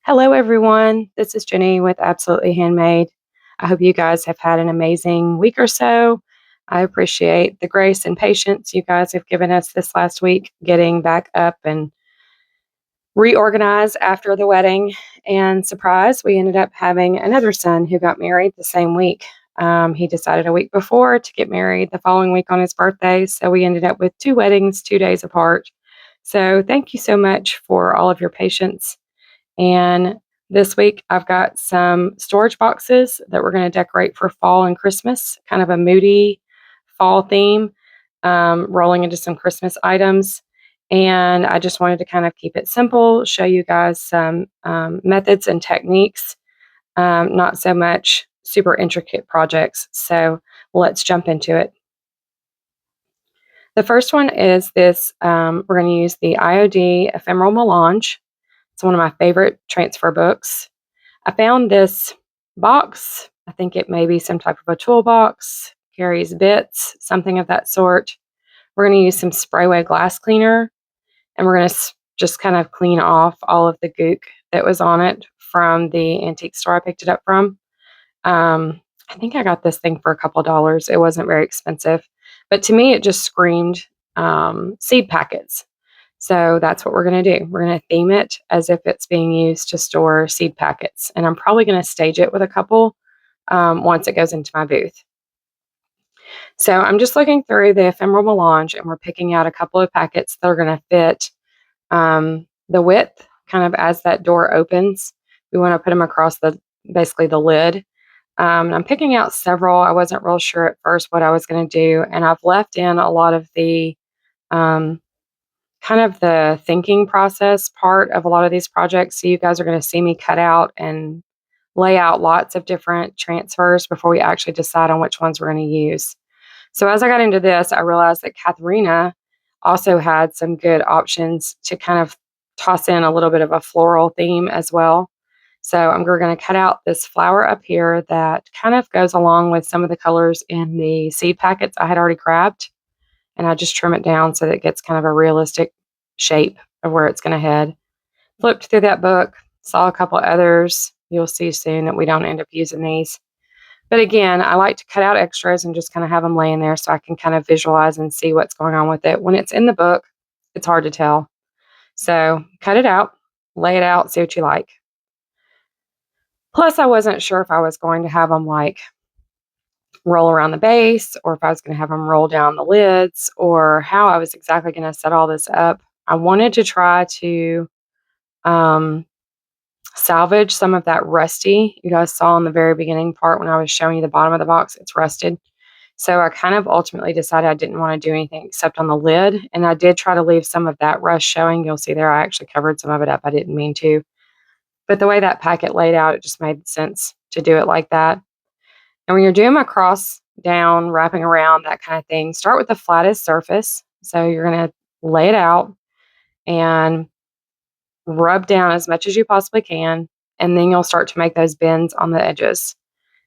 Hello, everyone. This is Jenny with Absolutely Handmade. I hope you guys have had an amazing week or so. I appreciate the grace and patience you guys have given us this last week, getting back up and reorganized after the wedding. And surprise, we ended up having another son who got married the same week. He decided a week before to get married the following week on his birthday. So we ended up with two weddings 2 days apart. So thank you so much for all of your patience. And this week, I've got some storage boxes that we're going to decorate for fall and Christmas, kind of a moody fall theme, rolling into some Christmas items. And I just wanted to kind of keep it simple, show you guys some methods and techniques, not so much super intricate projects. So let's jump into it. The first one is this we're going to use the IOD ephemeral melange. It's one of my favorite transfer books. I found this box. I think it may be some type of a toolbox, carries bits, something of that sort. We're going to use some sprayway glass cleaner, and we're going to just kind of clean off all of the gook that was on it from the antique store I picked it up from. I think I got this thing for a couple dollars. It wasn't very expensive, but to me, it just screamed seed packets. So that's what we're going to do. We're going to theme it as if it's being used to store seed packets. And I'm probably going to stage it with a couple once it goes into my booth. So I'm just looking through the ephemeral melange, and we're picking out a couple of packets that are going to fit the width kind of as that door opens. We want to put them across basically the lid. I'm picking out several. I wasn't real sure at first what I was going to do, and I've left in a lot of the kind of the thinking process part of a lot of these projects. So you guys are going to see me cut out and lay out lots of different transfers before we actually decide on which ones we're going to use. So as I got into this, I realized that Katharina also had some good options to kind of toss in a little bit of a floral theme as well. So we're going to cut out this flower up here that kind of goes along with some of the colors in the seed packets I had already grabbed. And I just trim it down so that it gets kind of a realistic shape of where it's going to head. Flipped through that book, saw a couple others. You'll see soon that we don't end up using these. But again, I like to cut out extras and just kind of have them laying there so I can kind of visualize and see what's going on with it. When it's in the book, it's hard to tell. So cut it out, lay it out, see what you like. Plus, I wasn't sure if I was going to have them like roll around the base or if I was going to have them roll down the lids or how I was exactly going to set all this up. I wanted to try to salvage some of that rusty you guys saw in the very beginning part when I was showing you the bottom of the box. It's rusted. So I kind of ultimately decided I didn't want to do anything except on the lid. And I did try to leave some of that rust showing. You'll see there I actually covered some of it up. I didn't mean to. But the way that packet laid out, it just made sense to do it like that. And when you're doing my cross down, wrapping around, that kind of thing, start with the flattest surface. So you're going to lay it out and rub down as much as you possibly can. And then you'll start to make those bends on the edges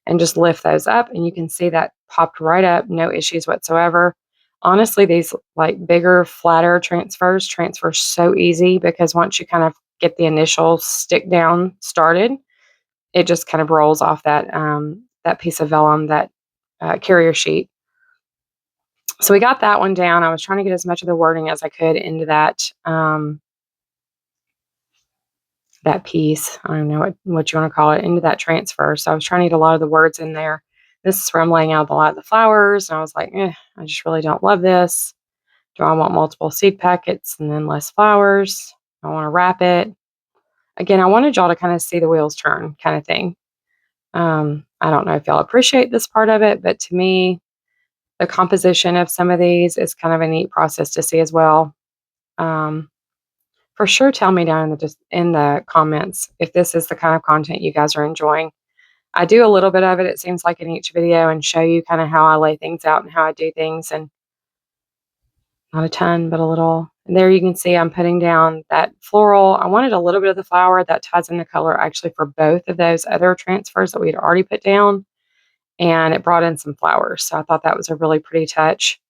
and just lift those up. And you can see that popped right up, no issues whatsoever. Honestly, these like bigger, flatter transfers transfer so easy because once you kind of get the initial stick down started, it just kind of rolls off that that piece of vellum, that carrier sheet. So we got that one down. I was trying to get as much of the wording as I could into that that piece. I don't know what you want to call it, into that transfer. So I was trying to get a lot of the words in there. This is where I'm laying out a lot of the flowers. And I was like, I just really don't love this. Do I want multiple seed packets and then less flowers? I want to wrap it. Again, I wanted y'all to kind of see the wheels turn kind of thing. I don't know if y'all appreciate this part of it, but to me, the composition of some of these is kind of a neat process to see as well. For sure, tell me down in the comments if this is the kind of content you guys are enjoying. I do a little bit of it, it seems like, in each video and show you kind of how I lay things out and how I do things, and not a ton, but a little. And there you can see I'm putting down that floral. I wanted a little bit of the flower that ties in the color actually for both of those other transfers that we'd already put down, and it brought in some flowers. So I thought that was a really pretty touch.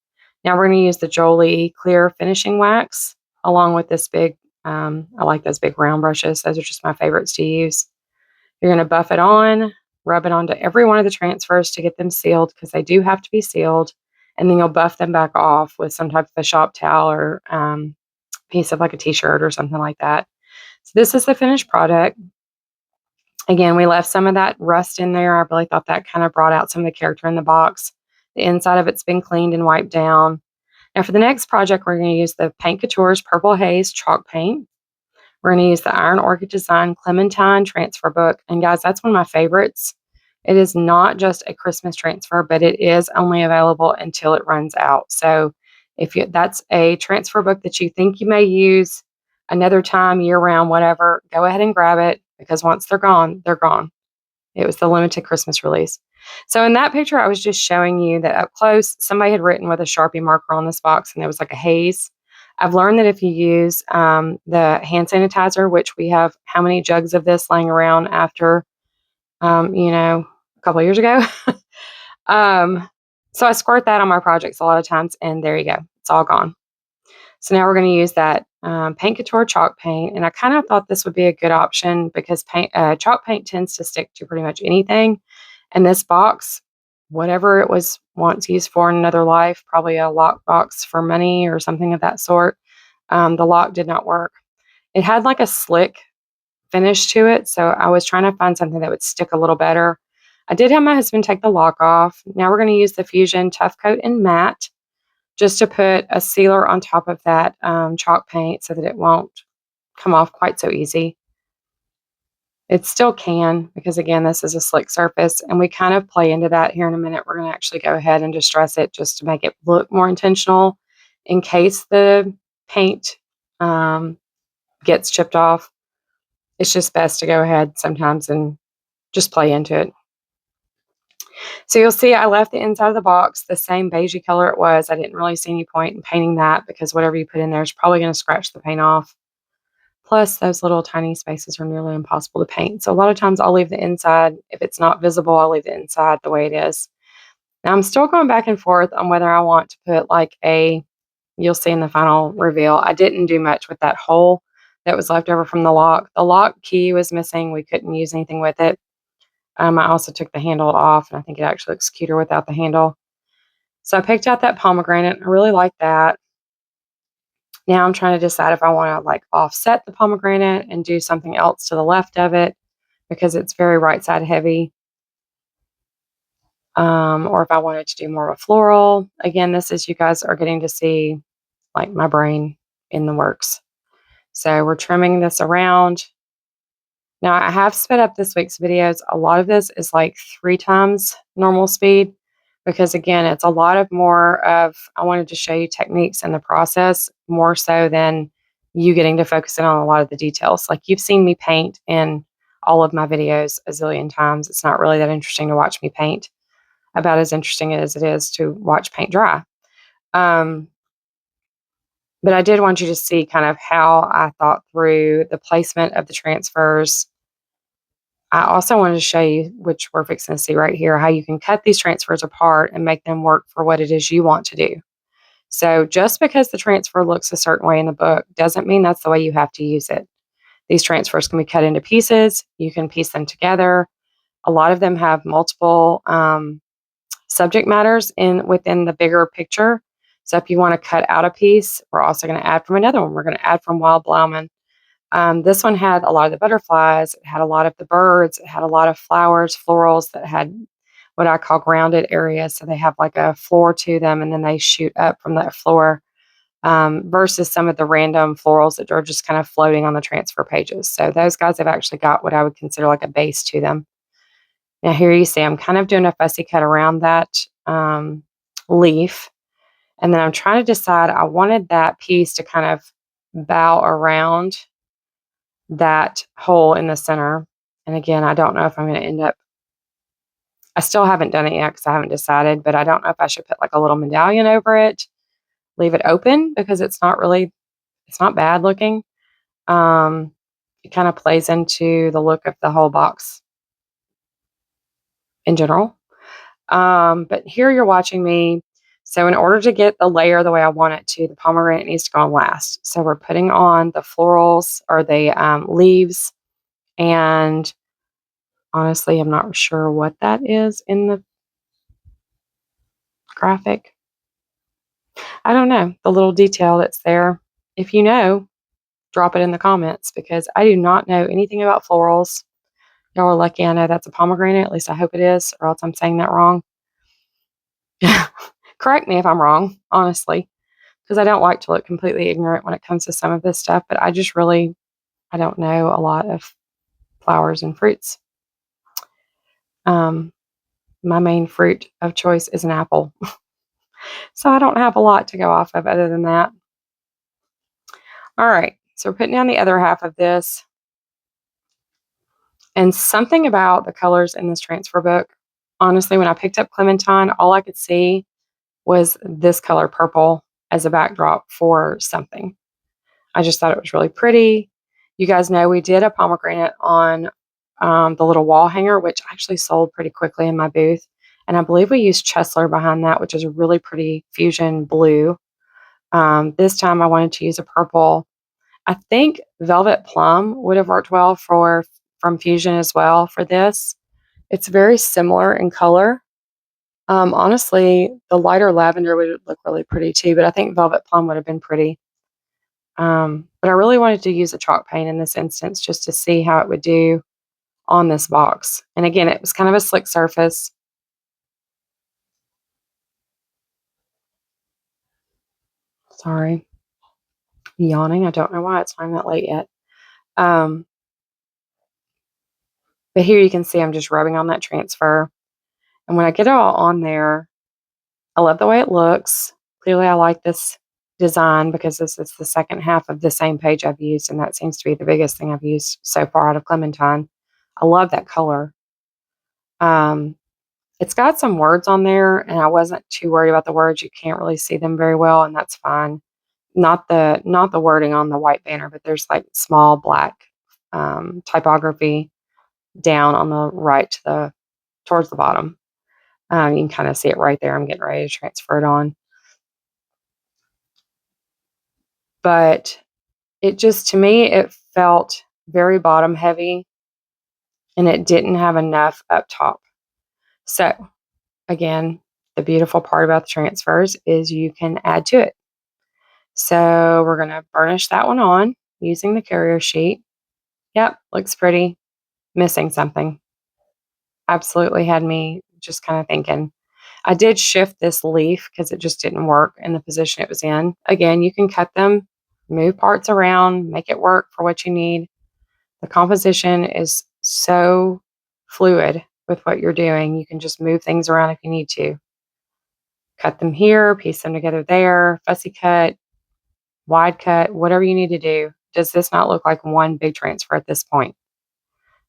Now we're going to use the Jolie clear finishing wax along with this big I like those big round brushes. Those are just my favorites to use. You're going to buff it on, rub it onto every one of the transfers to get them sealed because they do have to be sealed. And then you'll buff them back off with some type of a shop towel or piece of like a t-shirt or something like that. So this is the finished product. Again, we left some of that rust in there. I really thought that kind of brought out some of the character in the box. The inside of it's been cleaned and wiped down. Now for the next project, we're going to use the Paint Couture's Purple Haze chalk paint. We're going to use the Iron Orchid Design Clementine transfer book. And guys, that's one of my favorites. It is not just a Christmas transfer, but it is only available until it runs out. So if that's a transfer book that you think you may use another time, year round, whatever, go ahead and grab it because once they're gone, they're gone. It was the limited Christmas release. So in that picture, I was just showing you that up close, somebody had written with a Sharpie marker on this box and there was like a haze. I've learned that if you use the hand sanitizer, which we have how many jugs of this laying around after, a couple of years ago. So I squirt that on my projects a lot of times and there you go. It's all gone. So now we're going to use that Paint Couture chalk paint. And I kind of thought this would be a good option because chalk paint tends to stick to pretty much anything. And this box, whatever it was once used for in another life, probably a lock box for money or something of that sort, the lock did not work. It had like a slick finish to it. So I was trying to find something that would stick a little better. I did have my husband take the lock off. Now we're going to use the Fusion Tough Coat and Matte just to put a sealer on top of that chalk paint so that it won't come off quite so easy. It still can because, again, this is a slick surface, and we kind of play into that here in a minute. We're going to actually go ahead and distress it just to make it look more intentional in case the paint gets chipped off. It's just best to go ahead sometimes and just play into it. So you'll see I left the inside of the box the same beigey color it was. I didn't really see any point in painting that because whatever you put in there is probably going to scratch the paint off. Plus, those little tiny spaces are nearly impossible to paint. So a lot of times I'll leave the inside. If it's not visible, I'll leave the inside the way it is. Now I'm still going back and forth on whether I want to put like you'll see in the final reveal, I didn't do much with that hole that was left over from the lock. The lock key was missing. We couldn't use anything with it. I also took the handle off, and I think it actually looks cuter without the handle. So I picked out that pomegranate. I really like that. Now I'm trying to decide if I want to like offset the pomegranate and do something else to the left of it because it's very right side heavy. Or if I wanted to do more of a floral. Again, this is, you guys are getting to see like my brain in the works. So we're trimming this around. Now I have sped up this week's videos. A lot of this is like 3 times normal speed because, again, it's a lot of more of, I wanted to show you techniques in the process more so than you getting to focus in on a lot of the details. Like, you've seen me paint in all of my videos a zillion times. It's not really that interesting to watch me paint. About as interesting as it is to watch paint dry. But I did want you to see kind of how I thought through the placement of the transfers. I also wanted to show you, which we're fixing to see right here, how you can cut these transfers apart and make them work for what it is you want to do. So just because the transfer looks a certain way in the book doesn't mean that's the way you have to use it. These transfers can be cut into pieces. You can piece them together. A lot of them have multiple subject matters within the bigger picture. So if you want to cut out a piece, we're also going to add from another one. We're going to add from Wild Blauman. This one had a lot of the butterflies. It had a lot of the birds. It had a lot of flowers, florals that had what I call grounded areas. So they have like a floor to them, and then they shoot up from that floor versus some of the random florals that are just kind of floating on the transfer pages. So those guys have actually got what I would consider like a base to them. Now here you see I'm kind of doing a fussy cut around that leaf. And then I'm trying to decide, I wanted that piece to kind of bow around that hole in the center. And again, I don't know if I'm going to end up, I still haven't done it yet because I haven't decided, but I don't know if I should put like a little medallion over it, leave it open because it's not bad looking. It kind of plays into the look of the whole box in general. But here you're watching me So in order to get the layer the way I want it to, the pomegranate needs to go on last. So we're putting on the florals or the leaves, and honestly, I'm not sure what that is in the graphic. I don't know, the little detail that's there. If you know, drop it in the comments because I do not know anything about florals. Y'all are lucky I know that's a pomegranate. At least I hope it is, or else I'm saying that wrong. Correct me if I'm wrong, honestly, because I don't like to look completely ignorant when it comes to some of this stuff, but I don't know a lot of flowers and fruits. Um, my main fruit of choice is an apple. So I don't have a lot to go off of other than that. All right, so we're putting down the other half of this. And something about the colors in this transfer book, honestly, when I picked up Clementine, all I could see was this color purple as a backdrop for something. I just thought it was really pretty. You guys know we did a pomegranate on the little wall hanger, which actually sold pretty quickly in my booth. And I believe we used Chesler behind that, which is a really pretty fusion blue. This time I wanted to use a purple. I think Velvet Plum would have worked well from Fusion as well for this. It's very similar in color. Honestly, the lighter lavender would look really pretty too, but I think Velvet Plum would have been pretty. But I really wanted to use a chalk paint in this instance just to see how it would do on this box. And again, it was kind of a slick surface. Sorry, yawning. I don't know why it's not that late yet. But here you can see I'm just rubbing on that transfer. And when I get it all on there, I love the way it looks. Clearly, I like this design because this is the second half of the same page I've used, and that seems to be the biggest thing I've used so far out of Clementine. I love that color. It's got some words on there, and I wasn't too worried about the words. You can't really see them very well, and that's fine. Not the wording on the white banner, but there's like small black typography down on the right towards the bottom. You can kind of see it right there. I'm getting ready to transfer it on. But it just, to me, it felt very bottom heavy and it didn't have enough up top. So again, the beautiful part about the transfers is you can add to it. So we're going to burnish that one on using the carrier sheet. Yep, looks pretty. Missing something. Absolutely had me just kind of thinking. I did shift this leaf because it just didn't work in the position it was in. Again, you can cut them, move parts around, make it work for what you need. The composition is so fluid with what you're doing. You can just move things around if you need to. Cut them here, piece them together there, fussy cut, wide cut, whatever you need to do. Does this not look like one big transfer at this point?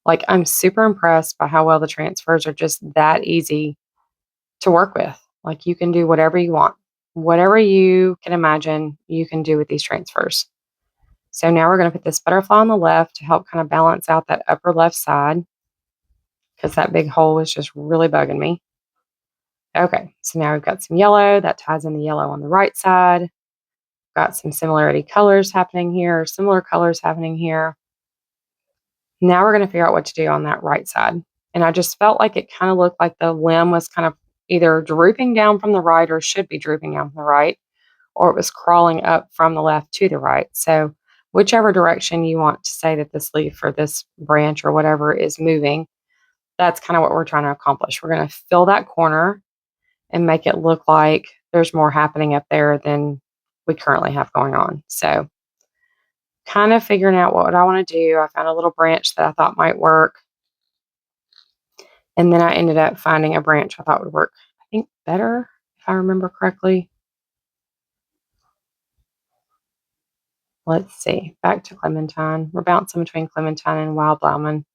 Like, I'm super impressed by how well the transfers are just that easy to work with. Like, you can do whatever you want. Whatever you can imagine, you can do with these transfers. So now we're going to put this butterfly on the left to help kind of balance out that upper left side because that big hole was just really bugging me. Okay, so now we've got some yellow. That ties in the yellow on the right side. Got some similar colors happening here. Now we're going to figure out what to do on that right side. And I just felt like it kind of looked like the limb was kind of either drooping down from the right or should be drooping down from the right, or it was crawling up from the left to the right. So whichever direction you want to say that this leaf or this branch or whatever is moving, that's kind of what we're trying to accomplish. We're going to fill that corner and make it look like there's more happening up there than we currently have going on. So kind of figuring out what I want to do. I found a little branch that I thought might work. And then I ended up finding a branch I thought would work, I think, better, if I remember correctly. Let's see. Back to Clementine. We're bouncing between Clementine and Wild Blauman.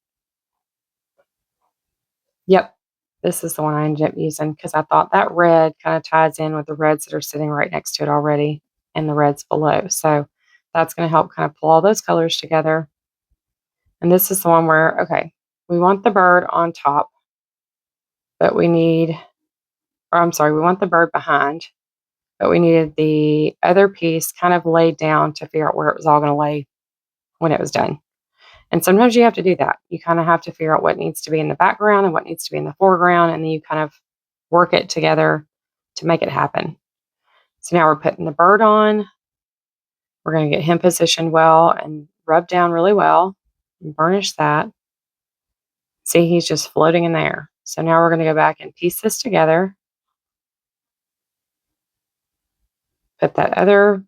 Yep. This is the one I ended up using because I thought that red kind of ties in with the reds that are sitting right next to it already and the reds below. So that's going to help kind of pull all those colors together. And this is the one where, okay, we want the bird on top, but we want the bird behind. but we needed the other piece kind of laid down to figure out where it was all going to lay when it was done. And sometimes you have to do that. You kind of have to figure out what needs to be in the background and what needs to be in the foreground, and then you kind of work it together to make it happen. So now we're putting the bird on. We're going to get him positioned well and rub down really well and burnish that. See, he's just floating in there. So now we're going to go back and piece this together. Put that other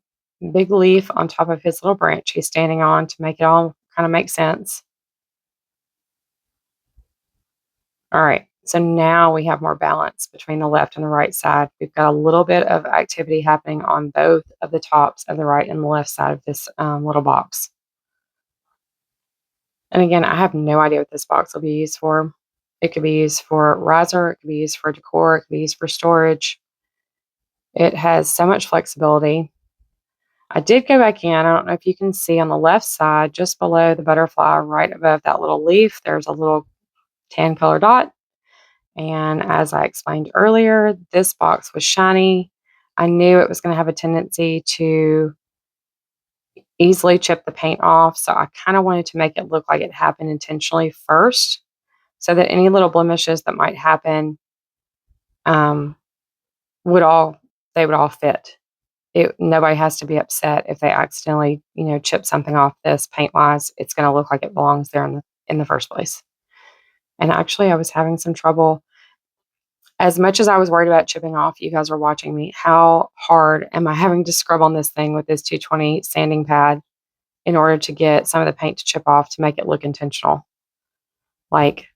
big leaf on top of his little branch he's standing on to make it all kind of make sense. All right, so now we have more balance between the left and the right side. We've got a little bit of activity happening on both of the tops of the right and the left side of this little box. And again, I have no idea what this box will be used for. It could be used for riser, it could be used for decor, it could be used for storage. It has so much flexibility. I did go back in. I don't know if you can see on the left side, just below the butterfly, right above that little leaf, there's a little tan color dot. And as I explained earlier, this box was shiny. I knew it was going to have a tendency to easily chip the paint off. So I kind of wanted to make it look like it happened intentionally first, so that any little blemishes that might happen would all fit. Nobody has to be upset if they accidentally, chip something off this paint wise. It's going to look like it belongs there in the first place. And actually, I was having some trouble. As much as I was worried about chipping off, you guys are watching me. How hard am I having to scrub on this thing with this 220 sanding pad in order to get some of the paint to chip off to make it look intentional? Like,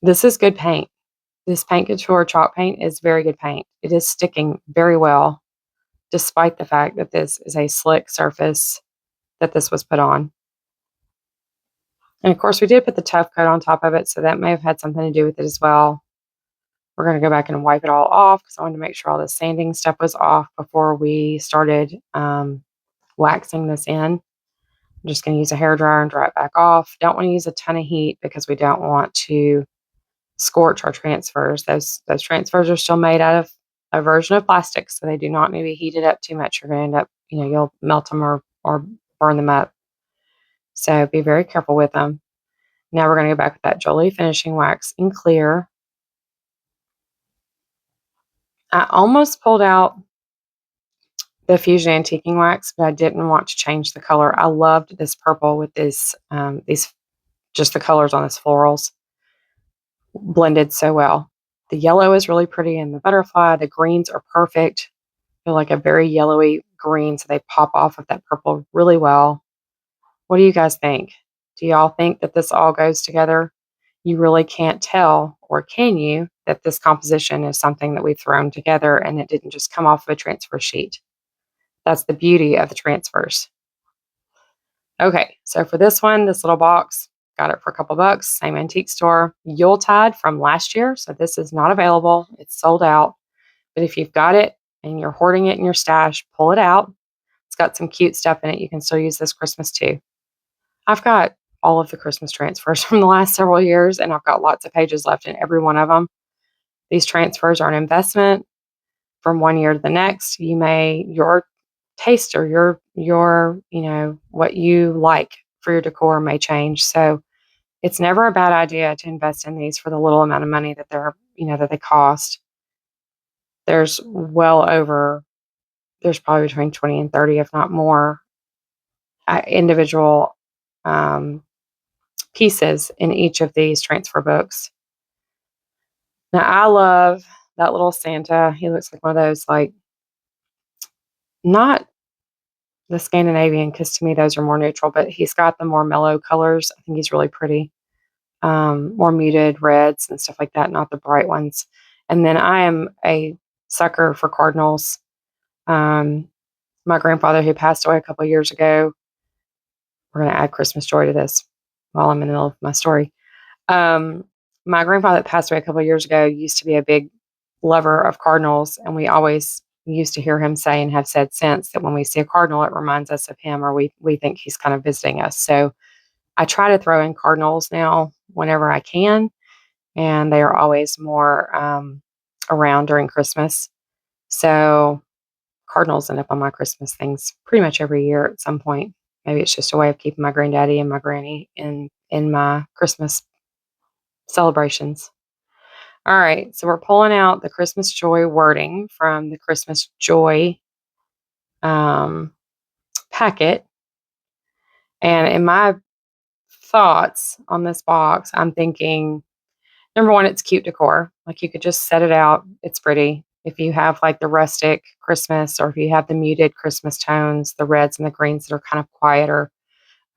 this is good paint. This Paint Couture chalk paint is very good paint. It is sticking very well, despite the fact that this is a slick surface that this was put on. And of course, we did put the tough coat on top of it, so that may have had something to do with it as well. We're going to go back and wipe it all off because I wanted to make sure all the sanding stuff was off before we started waxing this in. I'm just going to use a hairdryer and dry it back off. Don't want to use a ton of heat because we don't want to scorch our transfers. Those transfers are still made out of a version of plastic, so they do not need to be heated up too much. You're going to end up, you'll melt them or burn them up. So be very careful with them. Now we're going to go back with that Jolie finishing wax in clear. I almost pulled out the Fusion Antiquing wax, but I didn't want to change the color. I loved this purple with these just the colors on this florals blended so well. The yellow is really pretty in the butterfly. The greens are perfect. They're like a very yellowy green, so they pop off of that purple really well. What do you guys think? Do y'all think that this all goes together? You really can't tell, or can you, that this composition is something that we've thrown together and it didn't just come off of a transfer sheet. That's the beauty of the transfers. Okay, so for this one, this little box, got it for a couple bucks, same antique store, Yuletide from last year. So this is not available. It's sold out. But if you've got it and you're hoarding it in your stash, pull it out. It's got some cute stuff in it. You can still use this Christmas too. I've got all of the Christmas transfers from the last several years, and I've got lots of pages left in every one of them. These transfers are an investment from one year to the next. Your taste or your what you like for your decor may change. So it's never a bad idea to invest in these for the little amount of money that that they cost. There's probably between 20 and 30, if not more, individual pieces in each of these transfer books. Now, I love that little Santa. He looks like one of those, like, not the Scandinavian, because to me those are more neutral, but he's got the more mellow colors. I think he's really pretty. More muted reds and stuff like that, not the bright ones. And then I am a sucker for cardinals. My grandfather, who passed away a couple of years ago, we're going to add Christmas joy to this while I'm in the middle of my story. My grandfather that passed away a couple of years ago used to be a big lover of cardinals, and we always used to hear him say, and have said since, that when we see a cardinal, it reminds us of him, or we think he's kind of visiting us. So I try to throw in cardinals now whenever I can, and they are always more around during Christmas. So cardinals end up on my Christmas things pretty much every year at some point. Maybe it's just a way of keeping my granddaddy and my granny in my Christmas celebrations. All right, so we're pulling out the Christmas Joy wording from the Christmas Joy um, packet. And in my thoughts on this box, I'm thinking, number one, it's cute decor. Like you could just set it out. It's pretty. If you have like the rustic Christmas, or if you have the muted Christmas tones, the reds and the greens that are kind of quieter.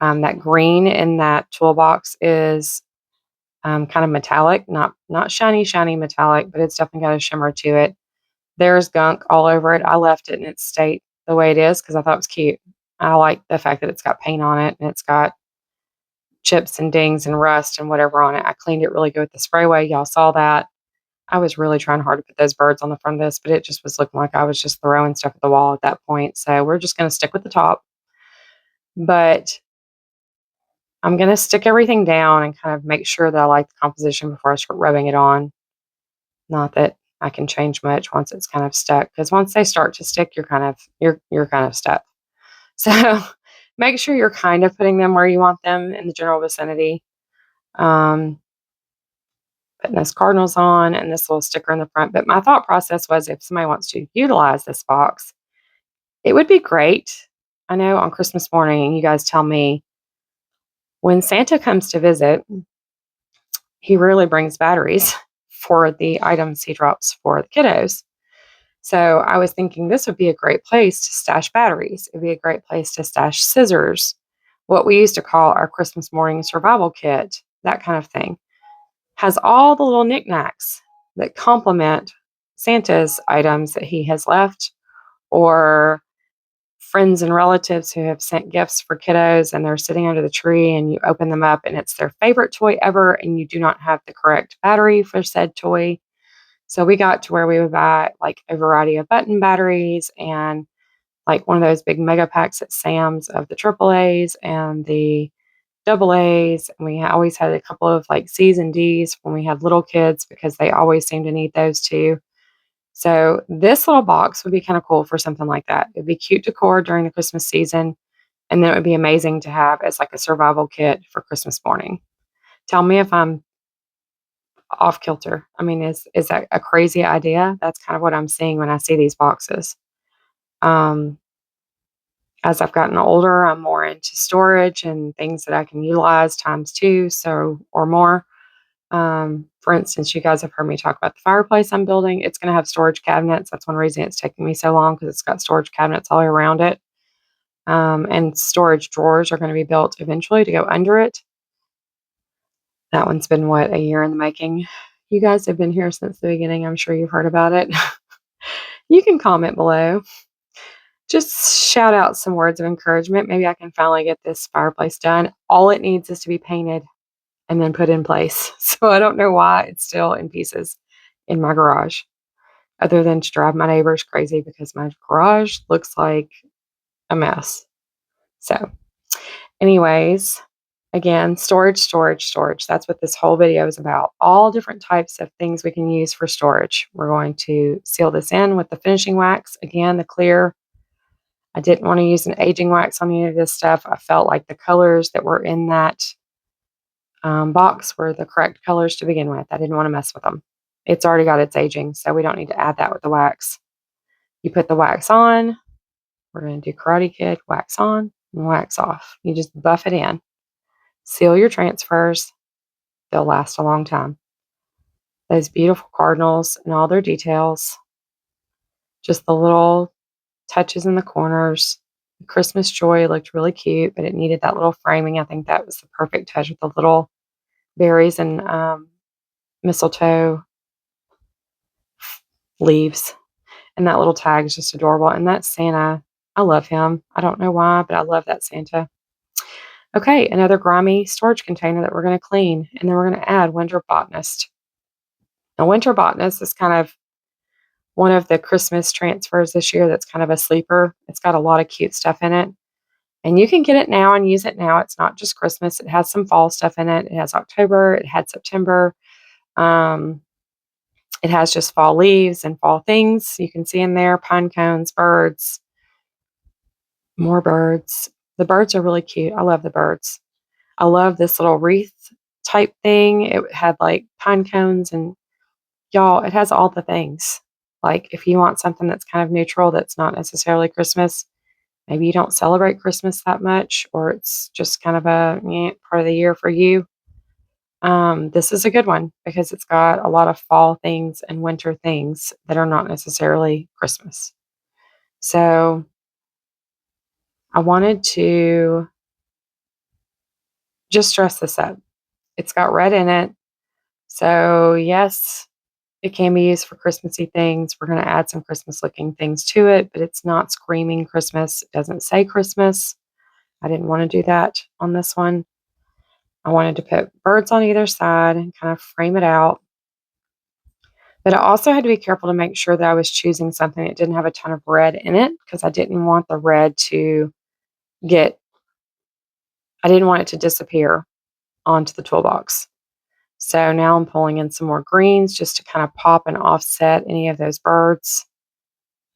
That green in that toolbox is kind of metallic, not shiny, shiny metallic, but it's definitely got a shimmer to it. There's gunk all over it. I left it in its state the way it is because I thought it was cute. I like the fact that it's got paint on it and it's got chips and dings and rust and whatever on it. I cleaned it really good with the sprayway. Y'all saw that. I was really trying hard to put those birds on the front of this, but it just was looking like I was just throwing stuff at the wall at that point. So we're just going to stick with the top. But I'm going to stick everything down and kind of make sure that I like the composition before I start rubbing it on. Not that I can change much once it's kind of stuck, because once they start to stick, you're kind of stuck. So make sure you're kind of putting them where you want them in the general vicinity. Putting those cardinals on and this little sticker in the front. But my thought process was, if somebody wants to utilize this box, it would be great. I know on Christmas morning, and you guys tell me, when Santa comes to visit, he rarely brings batteries for the items he drops for the kiddos. So I was thinking this would be a great place to stash batteries. It'd be a great place to stash scissors, what we used to call our Christmas morning survival kit, that kind of thing. Has all the little knickknacks that complement Santa's items that he has left, or friends and relatives who have sent gifts for kiddos and they're sitting under the tree and you open them up and it's their favorite toy ever and you do not have the correct battery for said toy. So we got to where we would buy like a variety of button batteries and like one of those big mega packs at Sam's of the AAAs and the double A's. And we always had a couple of like C's and D's when we had little kids because they always seem to need those too. So this little box would be kind of cool for something like that. It'd be cute decor during the Christmas season. And then it would be amazing to have as like a survival kit for Christmas morning. Tell me if I'm off kilter. I mean, is that a crazy idea? That's kind of what I'm seeing when I see these boxes. Um, as I've gotten older, I'm more into storage and things that I can utilize times two, so or more. For instance, you guys have heard me talk about the fireplace I'm building. It's going to have storage cabinets. That's one reason it's taking me so long, because it's got storage cabinets all around it. And storage drawers are going to be built eventually to go under it. That one's been, what, a year in the making? You guys have been here since the beginning. I'm sure you've heard about it. You can comment below. Just shout out some words of encouragement. Maybe I can finally get this fireplace done. All it needs is to be painted and then put in place. So I don't know why it's still in pieces in my garage, other than to drive my neighbors crazy because my garage looks like a mess. So anyways, again, storage, storage, storage. That's what this whole video is about. All different types of things we can use for storage. We're going to seal this in with the finishing wax. Again, the clear. I didn't want to use an aging wax on any of this stuff. I felt like the colors that were in that box were the correct colors to begin with. I didn't want to mess with them. It's already got its aging, so we don't need to add that with the wax. You put the wax on. We're going to do Karate Kid, wax on and wax off. You just buff it in. Seal your transfers. They'll last a long time. Those beautiful cardinals and all their details. Just the little touches in the corners. The Christmas Joy looked really cute, but it needed that little framing. I think that was the perfect touch with the little berries and mistletoe leaves. And that little tag is just adorable. And that Santa, I love him. I don't know why, but I love that Santa. Okay, another grimy storage container that we're going to clean. And then we're going to add Winter Botanist. Now, Winter Botanist is kind of one of the Christmas transfers this year that's kind of a sleeper. It's got a lot of cute stuff in it. And you can get it now and use it now. It's not just Christmas. It has some fall stuff in it. It has October. It had September. It has just fall leaves and fall things you can see in there, pine cones, birds, more birds. The birds are really cute. I love the birds. I love this little wreath type thing. It had like pine cones and y'all, it has all the things. Like if you want something that's kind of neutral, that's not necessarily Christmas, maybe you don't celebrate Christmas that much, or it's just kind of a part of the year for you. This is a good one because it's got a lot of fall things and winter things that are not necessarily Christmas. So I wanted to just dress this up. It's got red in it. So, yes, it can be used for Christmassy things. We're going to add some Christmas looking things to it, but it's not screaming Christmas. It doesn't say Christmas. I didn't want to do that on this one. I wanted to put birds on either side and kind of frame it out. But I also had to be careful to make sure that I was choosing something that didn't have a ton of red in it because I didn't want the red to get, I didn't want it to disappear onto the toolbox. So now I'm pulling in some more greens just to kind of pop and offset any of those birds.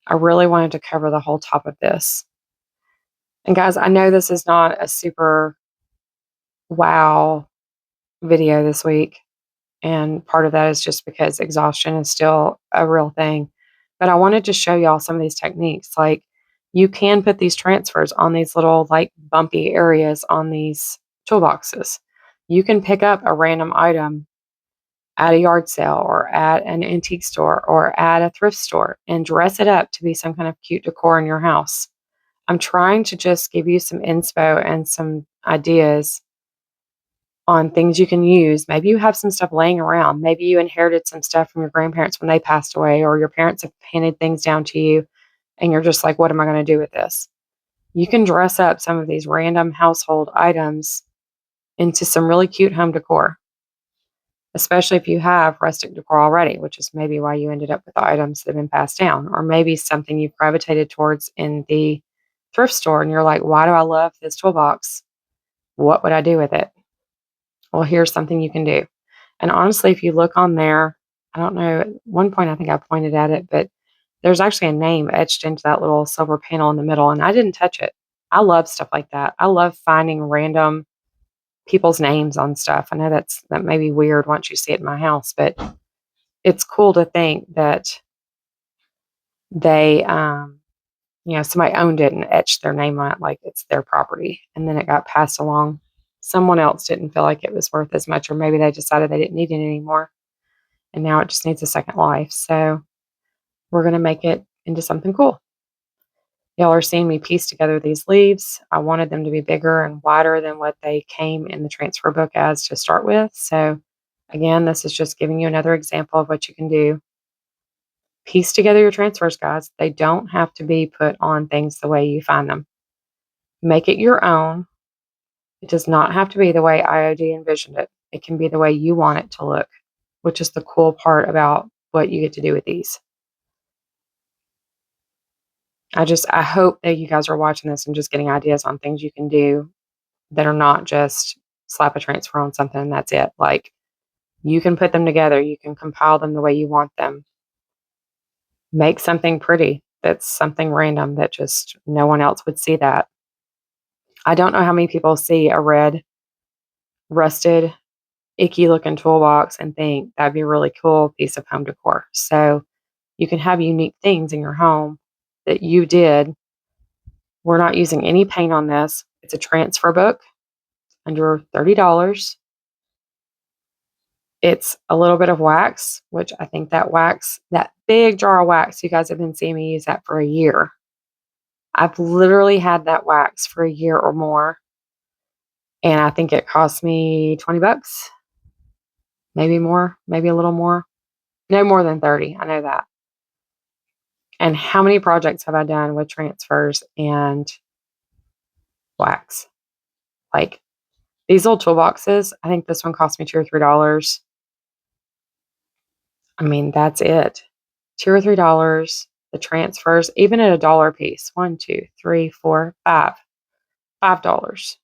I really wanted to cover the whole top of this. And guys, I know this is not a super wow video this week. And part of that is just because exhaustion is still a real thing. But I wanted to show y'all some of these techniques. Like you can put these transfers on these little like bumpy areas on these toolboxes. You can pick up a random item at a yard sale or at an antique store or at a thrift store and dress it up to be some kind of cute decor in your house. I'm trying to just give you some inspo and some ideas on things you can use. Maybe you have some stuff laying around. Maybe you inherited some stuff from your grandparents when they passed away, or your parents have handed things down to you and you're just like, what am I going to do with this? You can dress up some of these random household items into some really cute home decor, especially if you have rustic decor already, which is maybe why you ended up with the items that have been passed down, or maybe something you've gravitated towards in the thrift store and you're like, why do I love this toolbox? What would I do with it? Well, here's something you can do. And honestly, if you look on there, I don't know, at one point I think I pointed at it, but there's actually a name etched into that little silver panel in the middle, and I didn't touch it. I love stuff like that. I love finding random people's names on stuff. I know that may be weird once you see it in my house, but it's cool to think that they, somebody owned it and etched their name on it like it's their property, and then it got passed along. Someone else didn't feel like it was worth as much, or maybe they decided they didn't need it anymore, and now it just needs a second life. So we're going to make it into something cool. Y'all are seeing me piece together these leaves. I wanted them to be bigger and wider than what they came in the transfer book as to start with. So again, this is just giving you another example of what you can do. Piece together your transfers, guys. They don't have to be put on things the way you find them. Make it your own. It does not have to be the way IOD envisioned it. It can be the way you want it to look, which is the cool part about what you get to do with these. I hope that you guys are watching this and just getting ideas on things you can do that are not just slap a transfer on something and that's it. Like you can put them together, you can compile them the way you want them. Make something pretty that's something random that just no one else would see that. I don't know how many people see a red, rusted, icky looking toolbox and think that'd be a really cool piece of home decor. So you can have unique things in your home that you did. We're not using any paint on this. It's a transfer book, under $30. It's a little bit of wax, which I think that wax, that big jar of wax, you guys have been seeing me use that for a year. I've literally had that wax for a year or more. And I think it cost me $20, maybe more, maybe a little more. No more than 30. I know that. And how many projects have I done with transfers and wax? Like these little toolboxes, I think this one cost me $2 or $3. I mean, that's it. $2 or $3. The transfers, even at $1 a piece. 1, 2, 3, 4, 5. $5.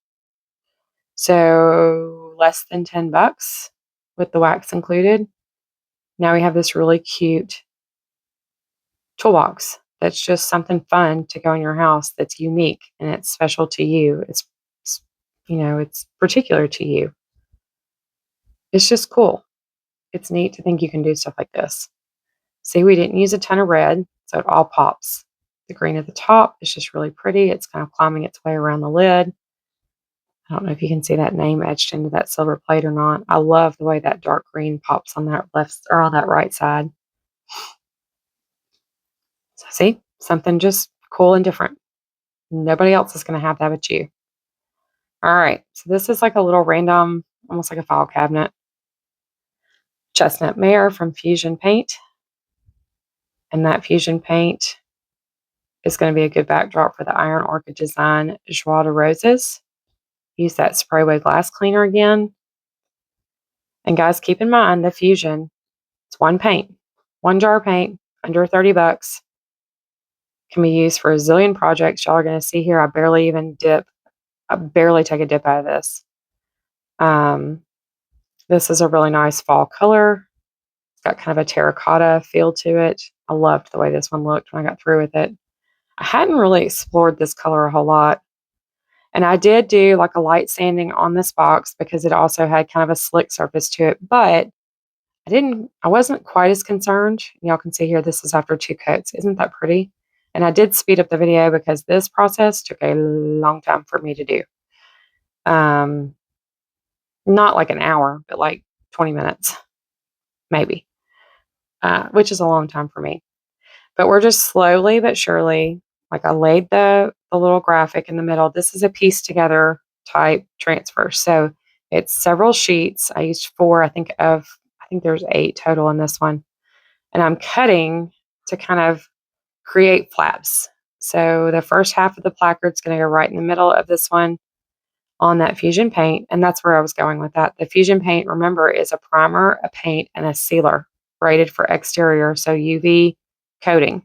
So less than $10 with the wax included. Now we have this really cute toolbox that's just something fun to go in your house that's unique and it's special to you. It's particular to you. It's just cool. It's neat to think you can do stuff like this. See, we didn't use a ton of red, so it all pops. The green at the top is just really pretty. It's kind of climbing its way around the lid. I don't know if you can see that name etched into that silver plate or not. I love the way that dark green pops on that left or on that right side. So see, something just cool and different. Nobody else is going to have that but you. All right, so this is like a little random, almost like a file cabinet. Chestnut Mare from Fusion Paint. And that Fusion Paint is going to be a good backdrop for the Iron Orchid Design Joie de Roses. Use that Sprayway glass cleaner again. And guys, keep in mind the Fusion, it's one paint, one jar of paint, under $30. Can be used for a zillion projects. Y'all are going to see here, I barely take a dip out of this. This is a really nice fall color. It's got kind of a terracotta feel to it. I loved the way this one looked when I got through with it. I hadn't really explored this color a whole lot. And I did do like a light sanding on this box because it also had kind of a slick surface to it, but I wasn't quite as concerned. Y'all can see here, this is after 2 coats. Isn't that pretty? And I did speed up the video because this process took a long time for me to do. Not like an hour, but like 20 minutes, maybe, which is a long time for me. But we're just slowly but surely, like I laid the little graphic in the middle. This is a piece together type transfer. So it's several sheets. I used 4, I think there's 8 total in this one. And I'm cutting to kind of create flaps. So the first half of the placard is going to go right in the middle of this one on that Fusion Paint. And that's where I was going with that. The Fusion Paint, remember, is a primer, a paint, and a sealer rated for exterior. So UV coating.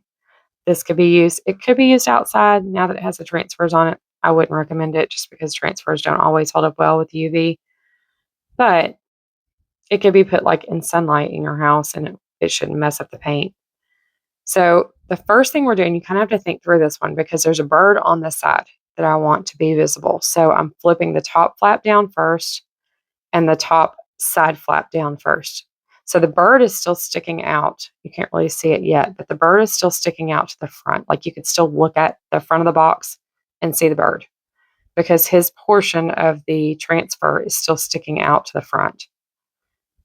This could be used, it could be used outside now that it has the transfers on it. I wouldn't recommend it just because transfers don't always hold up well with UV. But it could be put like in sunlight in your house and it shouldn't mess up the paint. So the first thing we're doing, you kind of have to think through this one because there's a bird on this side that I want to be visible. So I'm flipping the top flap down first and the top side flap down first. So the bird is still sticking out. You can't really see it yet, but the bird is still sticking out to the front. Like you could still look at the front of the box and see the bird because his portion of the transfer is still sticking out to the front.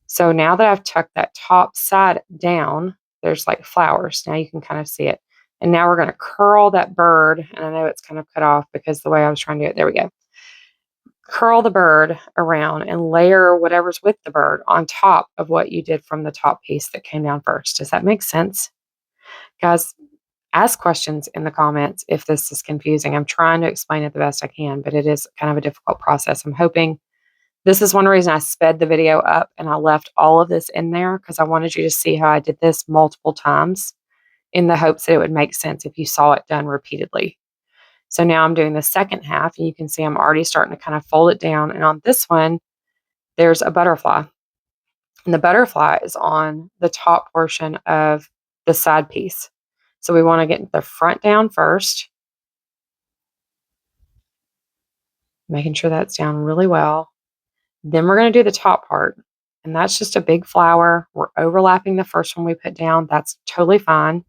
So now that I've tucked that top side down, there's like flowers. Now you can kind of see it. And now we're going to curl that bird. And I know it's kind of cut off because the way I was trying to do it, there we go. Curl the bird around and layer whatever's with the bird on top of what you did from the top piece that came down first. Does that make sense? Guys, ask questions in the comments if this is confusing. I'm trying to explain it the best I can, but it is kind of a difficult process. I'm hoping this is one reason I sped the video up and I left all of this in there because I wanted you to see how I did this multiple times in the hopes that it would make sense if you saw it done repeatedly. So now I'm doing the second half and you can see I'm already starting to kind of fold it down. And on this one, there's a butterfly. And the butterfly is on the top portion of the side piece. So we want to get the front down first, making sure that's down really well. Then we're going to do the top part. And that's just a big flower. We're overlapping the first one we put down. That's totally fine.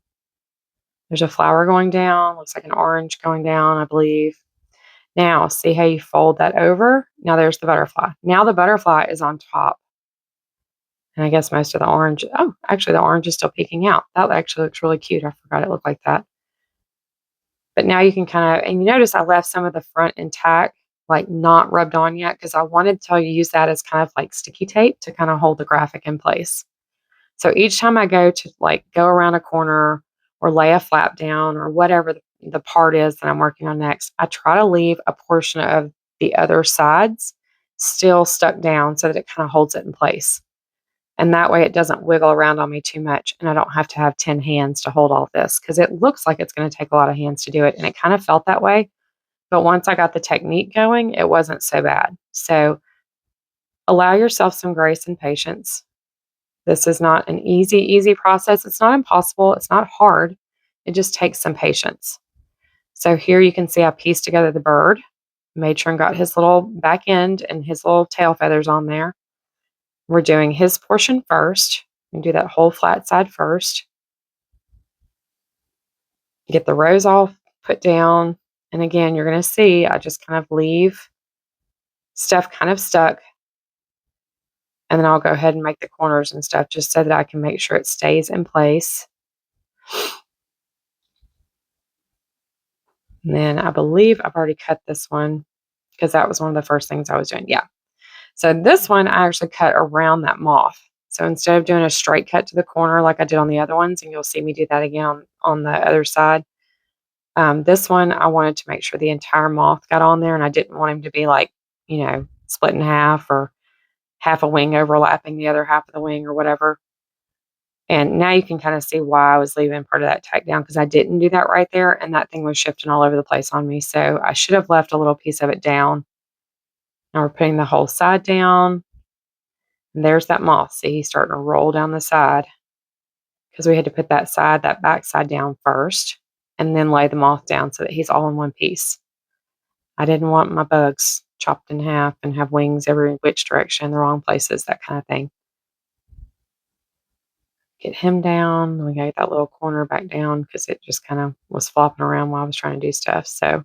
There's a flower going down. Looks like an orange going down, I believe. Now, see how you fold that over? Now there's the butterfly. Now the butterfly is on top. And I guess most of the orange, oh, actually the orange is still peeking out. That actually looks really cute. I forgot it looked like that. But now you can kind of, and you notice I left some of the front intact, like not rubbed on yet, because I wanted to use that as kind of like sticky tape to kind of hold the graphic in place. So each time I go to like go around a corner or lay a flap down or whatever the part is that I'm working on next, I try to leave a portion of the other sides still stuck down so that it kind of holds it in place. And that way it doesn't wiggle around on me too much and I don't have to have 10 hands to hold all of this because it looks like it's going to take a lot of hands to do it. And it kind of felt that way. But once I got the technique going, it wasn't so bad. So allow yourself some grace and patience. This is not an easy process. It's not impossible. It's not hard. It just takes some patience. So here you can see I pieced together the bird, made sure and got his little back end and his little tail feathers on there. We're doing his portion first. We do that whole flat side first. Get the rows all put down. And again, you're going to see I just kind of leave stuff kind of stuck. And then I'll go ahead and make the corners and stuff just so that I can make sure it stays in place. And then I believe I've already cut this one because that was one of the first things I was doing. Yeah. So this one I actually cut around that moth. So instead of doing a straight cut to the corner like I did on the other ones, and you'll see me do that again on the other side, this one I wanted to make sure the entire moth got on there, and I didn't want him to be like, split in half or half a wing overlapping the other half of the wing or whatever. And now you can kind of see why I was leaving part of that tack down, because I didn't do that right there, and that thing was shifting all over the place on me. So I should have left a little piece of it down. Now we're putting the whole side down. And there's that moth. See, he's starting to roll down the side because we had to put that back side down first and then lay the moth down so that he's all in one piece. I didn't want my bugs chopped in half and have wings every which direction, the wrong places, that kind of thing. Get him down. We got that little corner back down because it just kind of was flopping around while I was trying to do stuff. So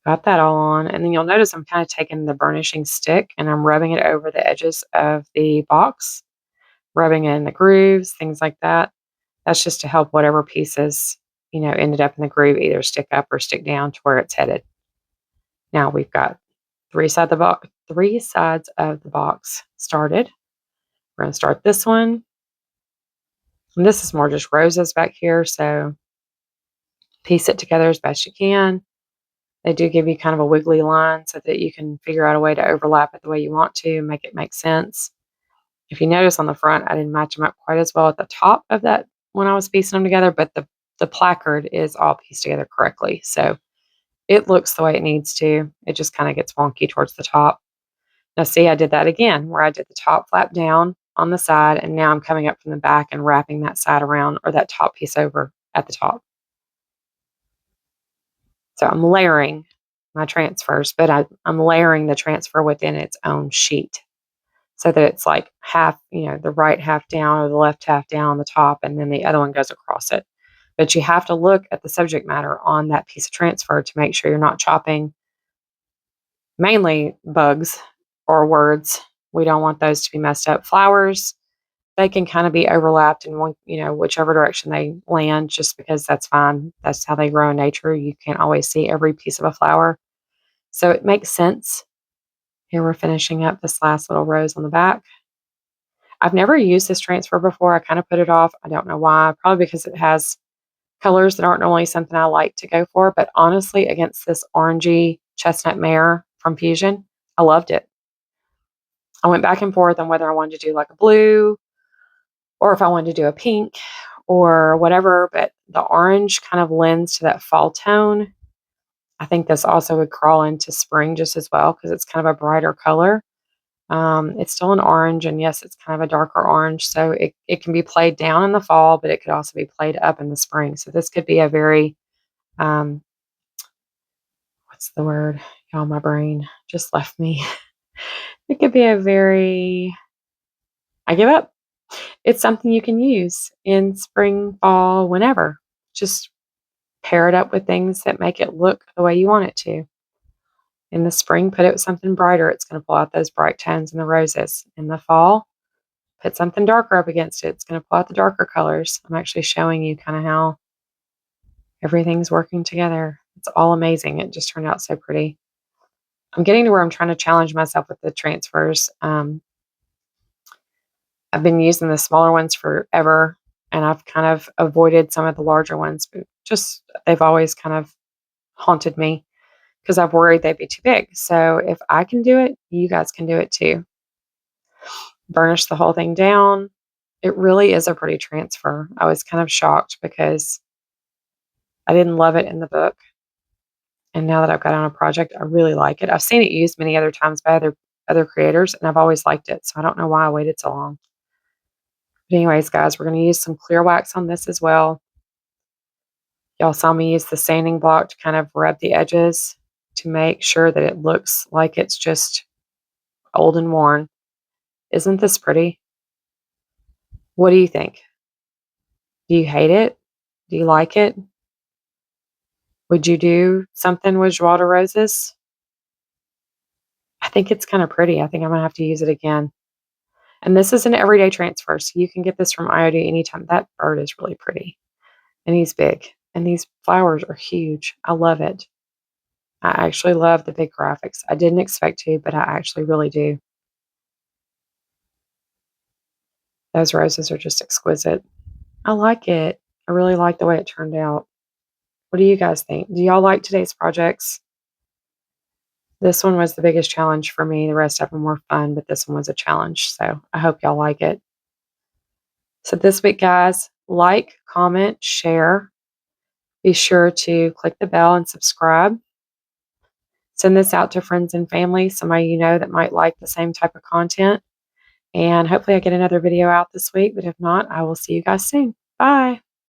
got that all on. And then you'll notice I'm kind of taking the burnishing stick and I'm rubbing it over the edges of the box, rubbing in the grooves, things like that. That's just to help whatever pieces, ended up in the groove either stick up or stick down to where it's headed. Now we've got three sides of the box started. We're going to start this one. And this is more just roses back here, so piece it together as best you can. They do give you kind of a wiggly line so that you can figure out a way to overlap it the way you want to and make it make sense. If you notice on the front, I didn't match them up quite as well at the top of that when I was piecing them together, but the placard is all pieced together correctly. So it looks the way it needs to. It just kind of gets wonky towards the top. Now see, I did that again where I did the top flap down on the side, and now I'm coming up from the back and wrapping that side around, or that top piece over at the top. So I'm layering my transfers, but I'm layering the transfer within its own sheet so that it's like half, the right half down or the left half down on the top, and then the other one goes across it. But you have to look at the subject matter on that piece of transfer to make sure you're not chopping mainly bugs or words. We don't want those to be messed up. Flowers, they can kind of be overlapped in one, whichever direction they land, just because that's fine. That's how they grow in nature. You can't always see every piece of a flower. So it makes sense. Here we're finishing up this last little rose on the back. I've never used this transfer before. I kind of put it off. I don't know why. Probably because it has colors that aren't normally something I like to go for. But honestly, against this orangey chestnut mare from Fusion, I loved it. I went back and forth on whether I wanted to do like a blue or if I wanted to do a pink or whatever. But the orange kind of lends to that fall tone. I think this also would crawl into spring just as well because it's kind of a brighter color. It's still an orange, and yes, it's kind of a darker orange, so it can be played down in the fall, but it could also be played up in the spring. So this could be a very, what's the word? Y'all, my brain just left me. It could be a very, I give up. It's something you can use in spring, fall, whenever. Just pair it up with things that make it look the way you want it to. In the spring, put it with something brighter. It's going to pull out those bright tones in the roses. In the fall, put something darker up against it. It's going to pull out the darker colors. I'm actually showing you kind of how everything's working together. It's all amazing. It just turned out so pretty. I'm getting to where I'm trying to challenge myself with the transfers. I've been using the smaller ones forever, and I've kind of avoided some of the larger ones, but just they've always kind of haunted me because I've worried they'd be too big. So if I can do it, you guys can do it too. Burnish the whole thing down. It really is a pretty transfer. I was kind of shocked because I didn't love it in the book. And now that I've got on a project, I really like it. I've seen it used many other times by other creators, and I've always liked it. So I don't know why I waited so long. But anyways, guys, we're going to use some clear wax on this as well. Y'all saw me use the sanding block to kind of rub the edges to make sure that it looks like it's just old and worn. Isn't this pretty? What do you think? Do you hate it? Do you like it? Would you do something with Joie de Roses? I think it's kind of pretty. I think I'm going to have to use it again. And this is an everyday transfer, so you can get this from IOD anytime. That bird is really pretty. And he's big. And these flowers are huge. I love it. I actually love the big graphics. I didn't expect to, but I actually really do. Those roses are just exquisite. I like it. I really like the way it turned out. What do you guys think? Do y'all like today's projects? This one was the biggest challenge for me. The rest of them were fun, but this one was a challenge. So I hope y'all like it. So this week, guys, like, comment, share. Be sure to click the bell and subscribe. Send this out to friends and family, somebody you know that might like the same type of content. And hopefully I get another video out this week. But if not, I will see you guys soon. Bye.